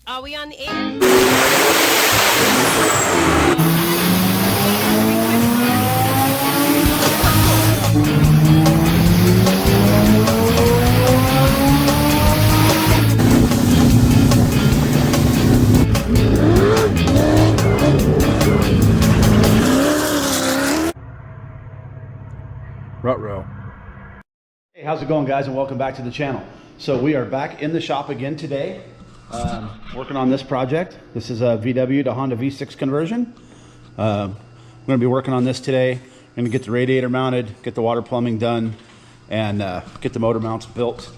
Are we on the air? Ruh-roh. Hey, how's it going, guys, and welcome back to the channel. So we are back in the shop again today, working on this project. This is a VW to Honda V6 conversion. We're going to be working on this today. We're going to get the radiator mounted, get the water plumbing done, and get the motor mounts built.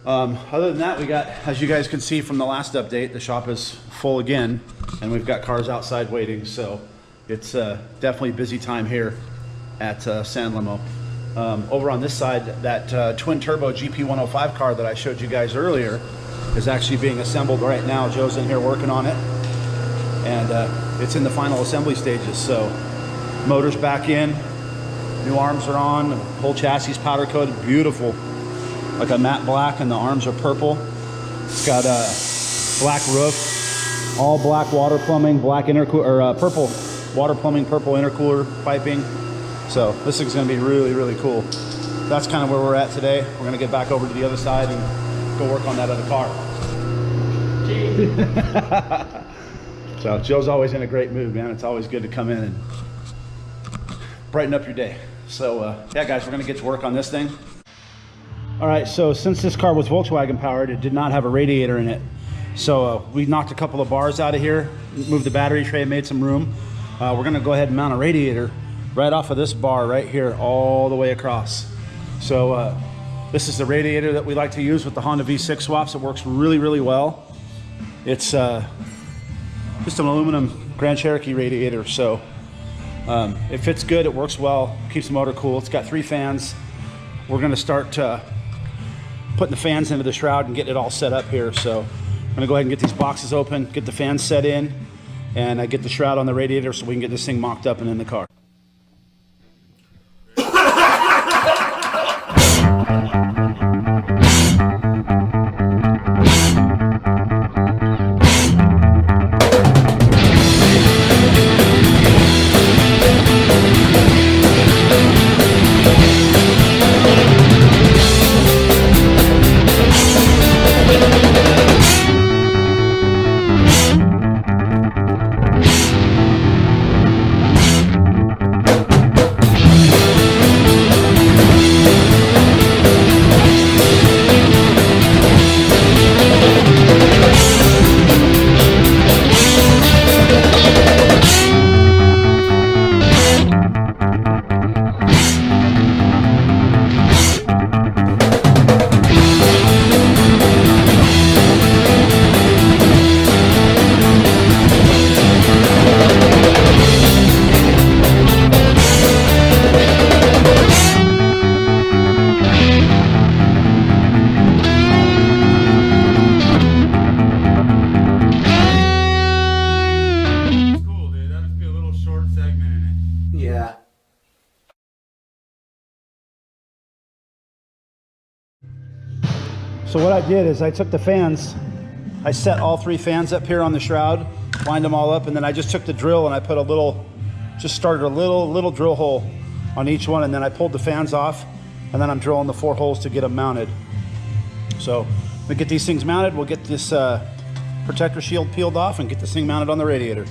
Other than that, we got, as you guys can see from the last update, the shop is full again, and we've got cars outside waiting, so it's definitely a busy time here at San Limo. Over on this side, that twin turbo GP105 car that I showed you guys earlier is actually being assembled right now. Joe's in here working on it, and it's in the final assembly stages. So motor's back in, new arms are on, the whole chassis powder coated, beautiful, like a matte black, and the arms are purple. It's got a black roof, all black water plumbing, black intercooler, or purple water plumbing, purple intercooler piping. So this is going to be really, really cool. That's kind of where we're at today. We're going to get back over to the other side and go work on that other car. So Joe's always in a great mood, man. It's always good to come in and brighten up your day. So yeah, guys, we're going to get to work on this thing. All right, so since this car was Volkswagen powered, it did not have a radiator in it. So we knocked a couple of bars out of here, moved the battery tray, made some room. We're going to go ahead and mount a radiator right off of this bar right here all the way across. So this is the radiator that we like to use with the Honda V6 swaps. It works really, really well. It's just an aluminum Grand Cherokee radiator, so it fits good, it works well, keeps the motor cool. It's got 3 fans. We're going to start putting the fans into the shroud and getting it all set up here. So I'm going to go ahead and get these boxes open, get the fans set in, and get the shroud on the radiator so we can get this thing mocked up and in the car. So what I did is I took the fans, I set all 3 fans up here on the shroud, lined them all up, and then I just took the drill and I put a little, just started a little drill hole on each one, and then I pulled the fans off, and then I'm drilling the 4 holes to get them mounted. So we get these things mounted, we'll get this protector shield peeled off and get this thing mounted on the radiator.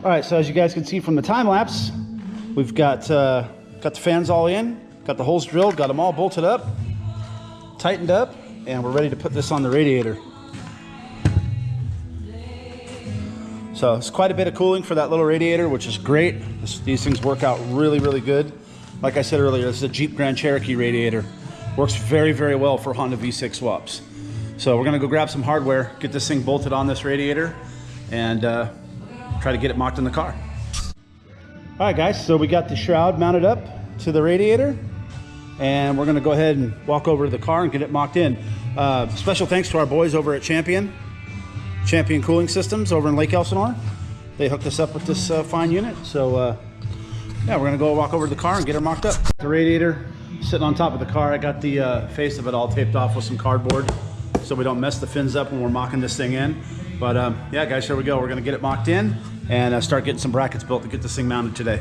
All right, so as you guys can see from the time lapse, we've got the fans all in, got the holes drilled, got them all bolted up, tightened up. and we're ready to put this on the radiator. So it's quite a bit of cooling for that little radiator, which is great. These things work out really, really good. Like I said earlier, this is a Jeep Grand Cherokee radiator. Works very, very well for Honda V6 swaps. So we're gonna go grab some hardware, get this thing bolted on this radiator, and try to get it mocked in the car. All right, guys, so we got the shroud mounted up to the radiator, and we're gonna go ahead and walk over to the car and get it mocked in. Special thanks to our boys over at Champion Cooling Systems over in Lake Elsinore. They hooked us up with this fine unit. So yeah, we're gonna go walk over to the car and get her mocked up. The radiator sitting on top of the car. I got the face of it all taped off with some cardboard so we don't mess the fins up when we're mocking this thing in. But yeah, guys, here we go. We're gonna get it mocked in and start getting some brackets built to get this thing mounted today.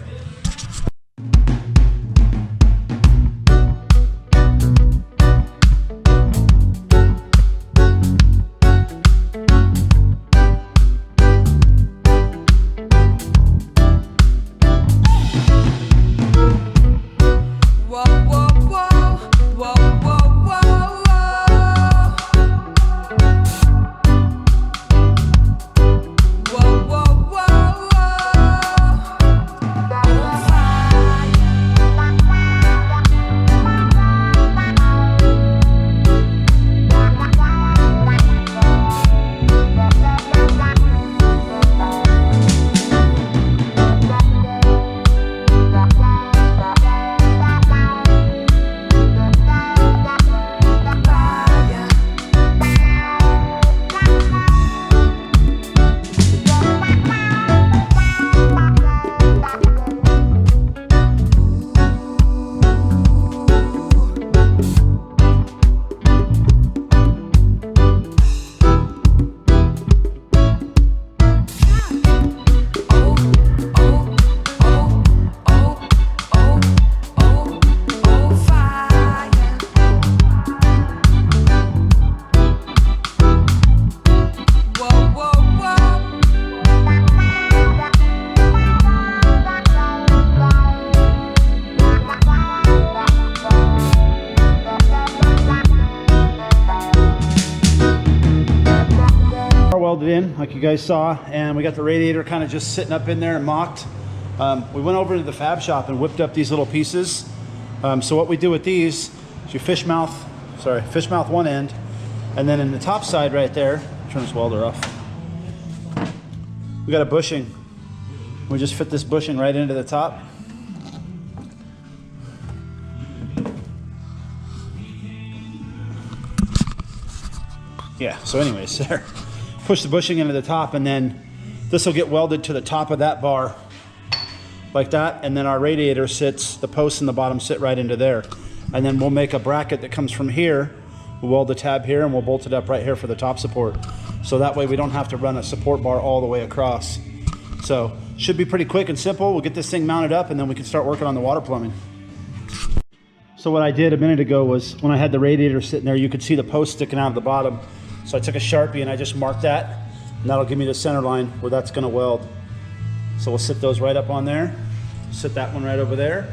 Welded in like you guys saw, and we got the radiator kind of just sitting up in there and mocked. We went over to the fab shop and whipped up these little pieces. So what we do with these is you fish mouth one end, and then in the top side right there, turn this welder off, we got a bushing. We just fit this bushing right into the top. Yeah, so anyways, there. Push the bushing into the top, and then this will get welded to the top of that bar like that, and then our radiator sits, the posts in the bottom sit right into there, and then we'll make a bracket that comes from here. We'll weld the tab here and we'll bolt it up right here for the top support, so that way we don't have to run a support bar all the way across. So should be pretty quick and simple. We'll get this thing mounted up and then we can start working on the water plumbing. So what I did a minute ago was, when I had the radiator sitting there, you could see the post sticking out of the bottom. So I took a Sharpie and I just marked that, and that'll give me the center line where that's gonna weld. So we'll sit those right up on there, sit that one right over there,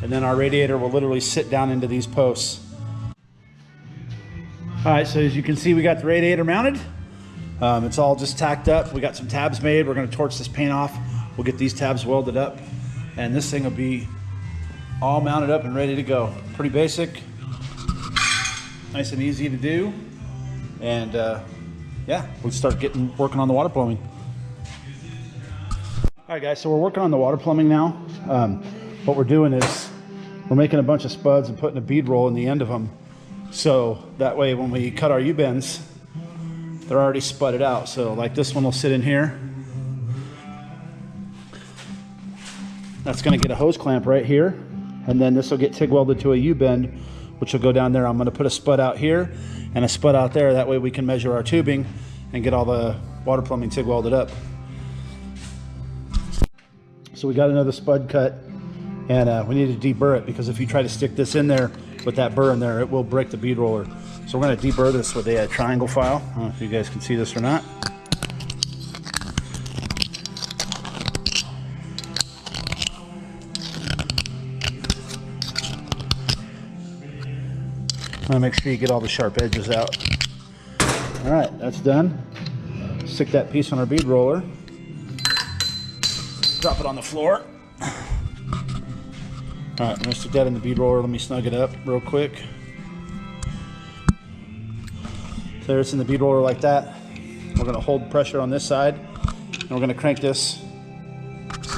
and then our radiator will literally sit down into these posts. All right, so as you can see, we got the radiator mounted. It's all just tacked up. We got some tabs made. We're gonna torch this paint off. We'll get these tabs welded up, and this thing will be all mounted up and ready to go. Pretty basic, nice and easy to do. And yeah, we'll start working on the water plumbing. All right, guys, so we're working on the water plumbing now. What we're doing is we're making a bunch of spuds and putting a bead roll in the end of them, so that way when we cut our U-bends, they're already spudded out. So like this one will sit in here. That's gonna get a hose clamp right here, and then this will get TIG welded to a U-bend, which will go down there. I'm gonna put a spud out here and a spud out there. That way we can measure our tubing and get all the water plumbing TIG welded up. So we got another spud cut, and we need to deburr it, because if you try to stick this in there with that burr in there, it will break the bead roller. So we're gonna deburr this with a triangle file. I don't know if you guys can see this or not. to make sure you get all the sharp edges out. All right, that's done. Stick that piece on our bead roller. Drop it on the floor. All right, I'm gonna stick that in the bead roller. Let me snug it up real quick. So there it's in the bead roller like that. We're gonna hold pressure on this side, and we're gonna crank this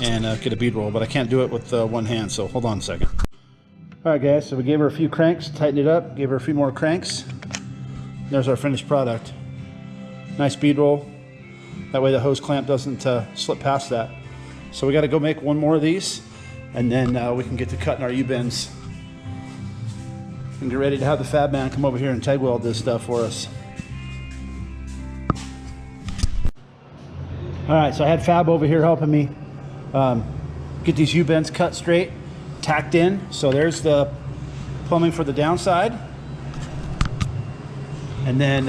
and get a bead roll, but I can't do it with one hand, so hold on a second. All right, guys, so we gave her a few cranks, tightened it up, gave her a few more cranks. There's our finished product. Nice bead roll. That way the hose clamp doesn't slip past that. So we got to go make one more of these, and then we can get to cutting our U-bends and get ready to have the fab man come over here and TIG weld this stuff for us. All right, so I had Fab over here helping me get these U-bends cut straight, tacked in. So there's the plumbing for the downside. And then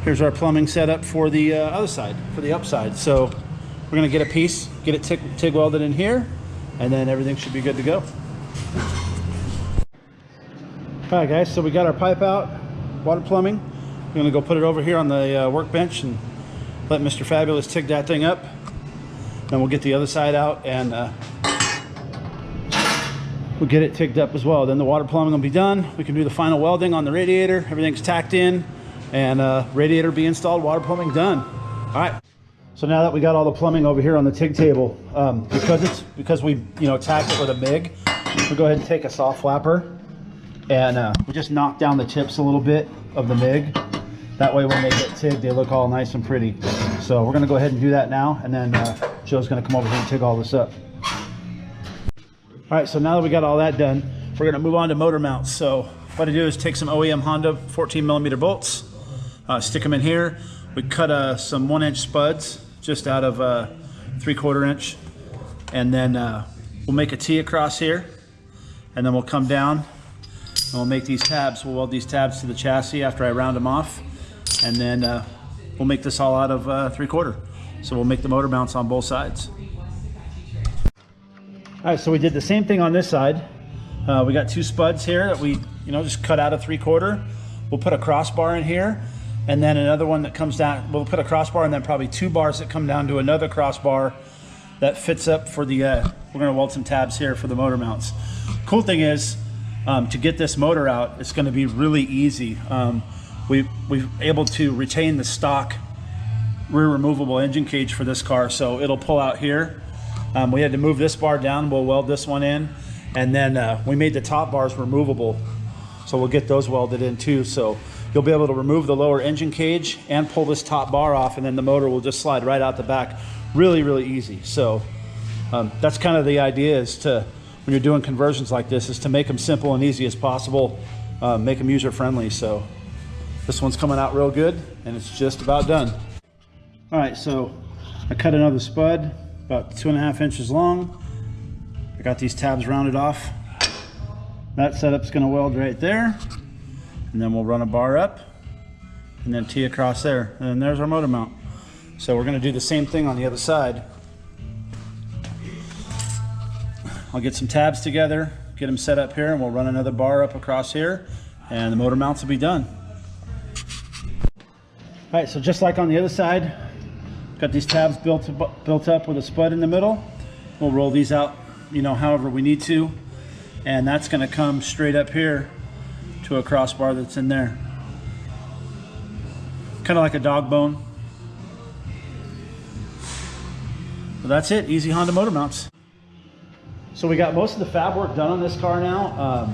here's our plumbing setup for the other side, for the upside. So we're gonna get a piece, get it TIG welded in here, and then everything should be good to go. All right, guys, so we got our pipe out, water plumbing. We're gonna go put it over here on the workbench and let Mr. Fabulous TIG that thing up. Then we'll get the other side out and we'll get it TIGged up as well. Then the water plumbing will be done. We can do the final welding on the radiator. Everything's tacked in, and radiator be installed, water plumbing done. All right. So now that we got all the plumbing over here on the TIG table, because we tacked it with a MIG, we'll go ahead and take a soft flapper and we just knock down the tips a little bit of the MIG. That way when they get TIGged, they look all nice and pretty. So we're gonna go ahead and do that now, and then Joe's gonna come over here and TIG all this up. All right, so now that we got all that done, we're gonna move on to motor mounts. So what I do is take some OEM Honda 14mm bolts, stick them in here. We cut some 1-inch spuds just out of 3/4 inch, and then we'll make a T across here, and then we'll come down and we'll make these tabs. We'll weld these tabs to the chassis after I round them off, and then we'll make this all out of 3/4. So we'll make the motor mounts on both sides. All right, so we did the same thing on this side. We got 2 spuds here that we just cut out of 3/4. We'll put a crossbar in here, and then another one that comes down. We'll put a crossbar and then probably 2 bars that come down to another crossbar that fits up for the, we're gonna weld some tabs here for the motor mounts. Cool thing is, to get this motor out, it's gonna be really easy. We've able to retain the stock rear removable engine cage for this car, so it'll pull out here. We had to move this bar down. We'll weld this one in, and then we made the top bars removable, so we'll get those welded in too. So you'll be able to remove the lower engine cage and pull this top bar off, and then the motor will just slide right out the back. Really, really easy. So that's kind of the idea, is to, when you're doing conversions like this, is to make them simple and easy as possible, make them user friendly. So this one's coming out real good, and it's just about done. All right, so I cut another spud about 2.5 inches long. I got these tabs rounded off. That setup's gonna weld right there, and then we'll run a bar up and then T across there, and then there's our motor mount. So we're gonna do the same thing on the other side. I'll get some tabs together, get them set up here, and we'll run another bar up across here, and the motor mounts will be done. All right, so just like on the other side, got these tabs built up with a spud in the middle. We'll roll these out, however we need to, and that's gonna come straight up here to a crossbar that's in there. Kind of like a dog bone. So that's it, easy Honda motor mounts. So we got most of the fab work done on this car now.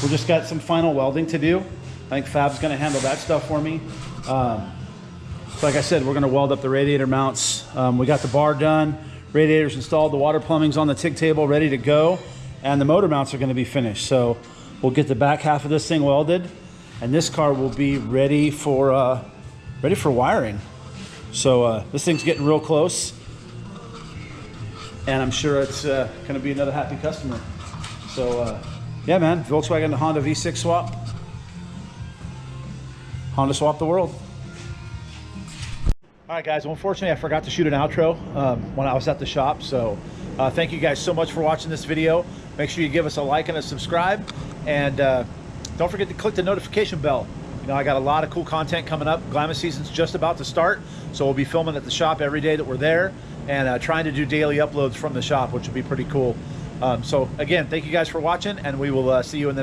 We just got some final welding to do. I think Fab's gonna handle that stuff for me. So like I said, we're gonna weld up the radiator mounts. We got the bar done, radiators installed, the water plumbing's on the TIG table, ready to go, and the motor mounts are gonna be finished. So we'll get the back half of this thing welded, and this car will be ready for wiring. So this thing's getting real close, and I'm sure it's gonna be another happy customer. So yeah, man, Volkswagen to Honda V6 swap. Honda swap the world. All right, guys, well, unfortunately I forgot to shoot an outro when I was at the shop, so thank you guys so much for watching this video. Make sure you give us a like and a subscribe, and don't forget to click the notification bell. You know, I got a lot of cool content coming up. Glamis season's just about to start, so we'll be filming at the shop every day that we're there, and trying to do daily uploads from the shop, which will be pretty cool. So again, thank you guys for watching, and we will see you in the next